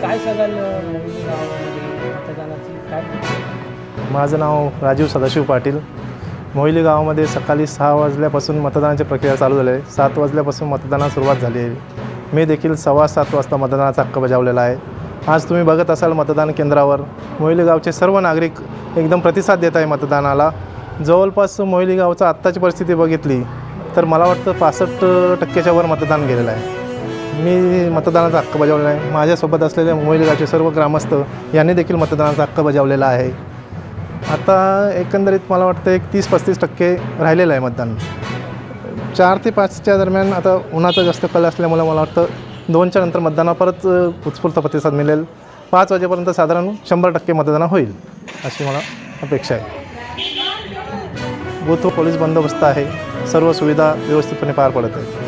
काय सांगाल मोहिनी गावामध्ये मतदानाची काय? माझं नाव राजीव सदाशिव पाटील. मोहिली गावामध्ये सकाळी 6 वाजल्यापासून मतदानाची प्रक्रिया चालू झाली आहे. 7 वाजल्यापासून मतदानाला सुरुवात झाली आहे. मी देखील 7:15 वाजता मतदानाचा हक्क बजावलेला आहे. आज तुम्ही बघत असाल मतदान केंद्रावर मोहिली गावचे सर्व नागरिक एकदम प्रतिसाद देत आहे मतदानाला. जवळपास मोहिली गावचं आत्ताची परिस्थिती बघितली तर मला वाटतं 65% वर मतदान गेलेलं आहे. मी मतदानाचा हक्क बजावलेला आहे. माझ्यासोबत असलेले मोहिली गावचे सर्व ग्रामस्थ यांनी देखील मतदानाचा हक्क बजावलेला आहे. आता एकंदरीत मला वाटतं एक 30-35% राहिलेलं आहे मतदान. 4 ते 5च्या दरम्यान आता उन्हाचा जास्त कल असल्यामुळे मला वाटतं 2च्या नंतर मतदानाला परत उत्स्फूर्त प्रतिसाद मिळेल. 5 वाजेपर्यंत साधारण 100% मतदान होईल अशी मला अपेक्षा आहे. बूथ पोलीस बंदोबस्त आहे. सर्व सुविधा व्यवस्थितपणे पार पडत आहेत.